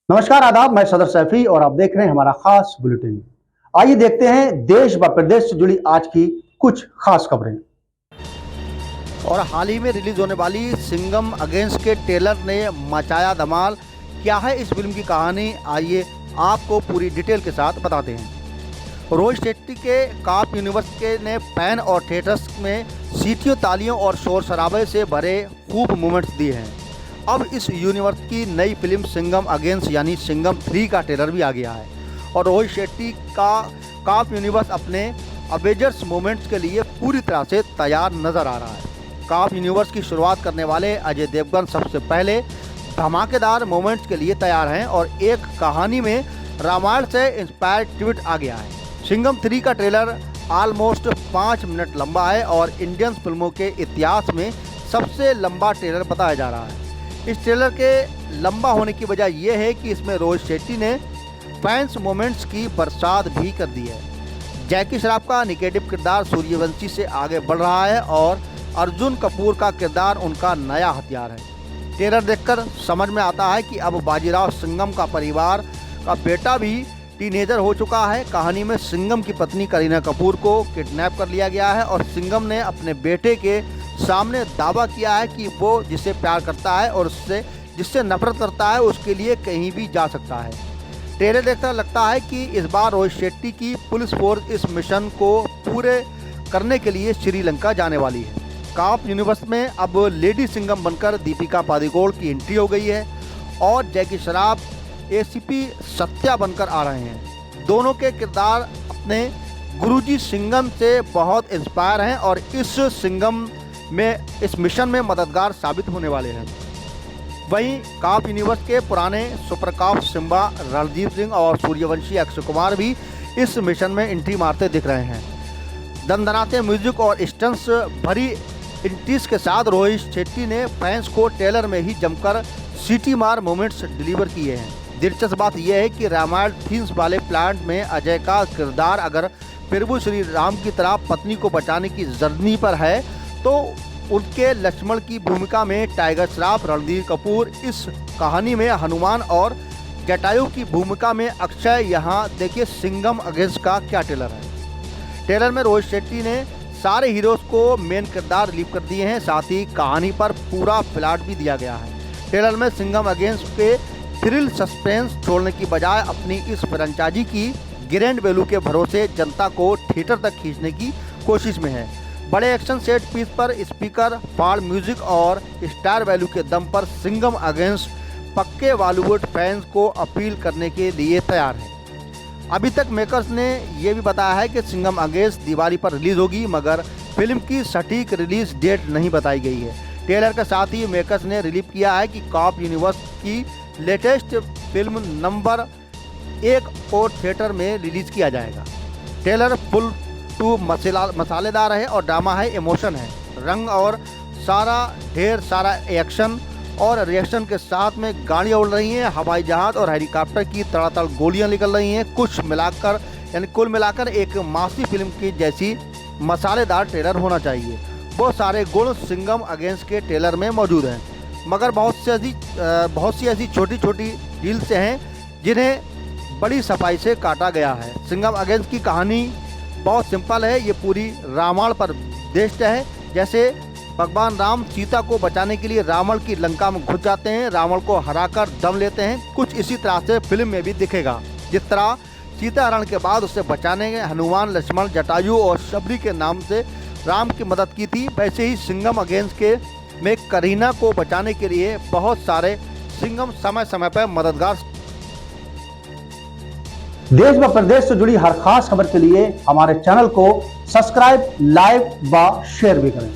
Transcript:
नमस्कार आदाब, मैं सदर सैफी और आप देख रहे हैं हमारा खास बुलेटिन। आइए देखते हैं देश व प्रदेश से जुड़ी आज की कुछ खास खबरें। और हाल ही में रिलीज होने वाली सिंघम अगेंस्ट के ट्रेलर ने मचाया धमाल। क्या है इस फिल्म की कहानी, आइए आपको पूरी डिटेल के साथ बताते हैं। रोहित शेट्टी के कॉप यूनिवर्स के ने फैन और थिएटर्स में सीटियों, तालियों और शोर शराबे से भरे खूब मोमेंट्स दिए हैं। अब इस यूनिवर्स की नई फिल्म सिंघम अगेंस्ट यानी सिंघम 3 का ट्रेलर भी आ गया है और रोहित शेट्टी का कॉप यूनिवर्स अपने अवेंजर्स मोमेंट्स के लिए पूरी तरह से तैयार नजर आ रहा है। कॉप यूनिवर्स की शुरुआत करने वाले अजय देवगन सबसे पहले धमाकेदार मोमेंट्स के लिए तैयार हैं और एक कहानी में रामायण से इंस्पायर्ड ट्वीट आ गया है। सिंघम 3 का ट्रेलर ऑलमोस्ट 5 मिनट लंबा है और इंडियन फिल्मों के इतिहास में सबसे लंबा ट्रेलर बताया जा रहा है। इस ट्रेलर के लंबा होने की वजह यह है कि इसमें रोहित शेट्टी ने फैंस मोमेंट्स की बरसात भी कर दी है। जैकी श्रॉफ का निगेटिव किरदार सूर्यवंशी से आगे बढ़ रहा है और अर्जुन कपूर का किरदार उनका नया हथियार है। ट्रेलर देखकर समझ में आता है कि अब बाजीराव सिंघम का परिवार का बेटा भी टीनेजर हो चुका है। कहानी में सिंघम की पत्नी करीना कपूर को किडनैप कर लिया गया है और सिंघम ने अपने बेटे के सामने दावा किया है कि वो जिसे प्यार करता है और उससे जिससे नफरत करता है उसके लिए कहीं भी जा सकता है। ट्रेलर देखकर लगता है कि इस बार रोहित शेट्टी की पुलिस फोर्स इस मिशन को पूरे करने के लिए श्रीलंका जाने वाली है। कॉप यूनिवर्स में अब लेडी सिंघम बनकर दीपिका पादुकोण की एंट्री हो गई है और जैकी श्रॉफ एसीपी सत्या बनकर आ रहे हैं। दोनों के किरदार अपने गुरुजी सिंघम से बहुत इंस्पायर हैं और इस मिशन में मददगार साबित होने वाले हैं। वहीं कॉप यूनिवर्स के पुराने सुपर कॉप सिम्बा, रणदीप सिंह और सूर्यवंशी अक्षय कुमार भी इस मिशन में एंट्री मारते दिख रहे हैं। दनदनाते म्यूजिक और स्टंट्स भरी एंट्रीज के साथ रोहित शेट्टी ने फैंस को ट्रेलर में ही जमकर सीटी मार मोमेंट्स डिलीवर किए हैं। दिलचस्प बात यह है कि रामायण थीम्स वाले प्लांट में अजय का किरदार अगर प्रभु श्री राम की तरह पत्नी को बचाने की जर्नी पर है तो उनके लक्ष्मण की भूमिका में टाइगर श्रॉफ, रणधीर कपूर, इस कहानी में हनुमान और जटायु की भूमिका में अक्षय। यहाँ देखिए सिंघम अगेंस्ट का क्या ट्रेलर है। ट्रेलर में रोहित शेट्टी ने सारे हीरोज को मेन किरदार रिलीव कर दिए हैं, साथ ही कहानी पर पूरा प्लॉट भी दिया गया है। ट्रेलर में सिंघम अगेंस्ट के थ्रिल सस्पेंस छोड़ने की बजाय अपनी इस फ्रेंचाइजी की ग्रैंड वैल्यू के भरोसे जनता को थिएटर तक खींचने की कोशिश में है। बड़े एक्शन सेट पीस पर स्पीकर, फाड़ म्यूजिक और स्टार वैल्यू के दम पर सिंघम अगेंस्ट पक्के बॉलीवुड फैंस को अपील करने के लिए तैयार है। अभी तक मेकर्स ने यह भी बताया है कि सिंघम अगेंस्ट दिवाली पर रिलीज होगी, मगर फिल्म की सटीक रिलीज डेट नहीं बताई गई है। ट्रेलर के साथ ही मेकर्स ने रिलीव किया है कि कॉप यूनिवर्स की लेटेस्ट फिल्म नंबर 1 को थिएटर में रिलीज किया जाएगा। ट्रेलर फुल टू मसालेदार है और ड्रामा है, इमोशन है, रंग और ढेर सारा एक्शन और रिएक्शन के साथ में गाड़ियाँ उड़ रही हैं, हवाई जहाज और हेलीकॉप्टर की तड़ातड़ गोलियां निकल रही हैं। कुल मिलाकर एक मासी फिल्म की जैसी मसालेदार ट्रेलर होना चाहिए। बहुत सारे गुण सिंघम अगेंस्ट के ट्रेलर में मौजूद हैं, मगर बहुत सी ऐसी छोटी छोटी डील्स हैं जिन्हें बड़ी सफाई से काटा गया है। सिंघम अगेंस्ट की कहानी बहुत सिंपल है। ये पूरी रामायण पर बेस्ड है। जैसे भगवान राम सीता को बचाने के लिए रावण की लंका में घुस जाते हैं, रावण को हराकर दम लेते हैं, कुछ इसी तरह से फिल्म में भी दिखेगा। जिस तरह सीता हरण के बाद उसे बचाने के हनुमान, लक्ष्मण, जटायु और शबरी के नाम से राम की मदद की थी, वैसे ही सिंघम अगेंस्ट के में करीना को बचाने के लिए बहुत सारे सिंघम समय समय पर मददगार। देश व प्रदेश से जुड़ी हर खास खबर के लिए हमारे चैनल को सब्सक्राइब, लाइक व शेयर भी करें।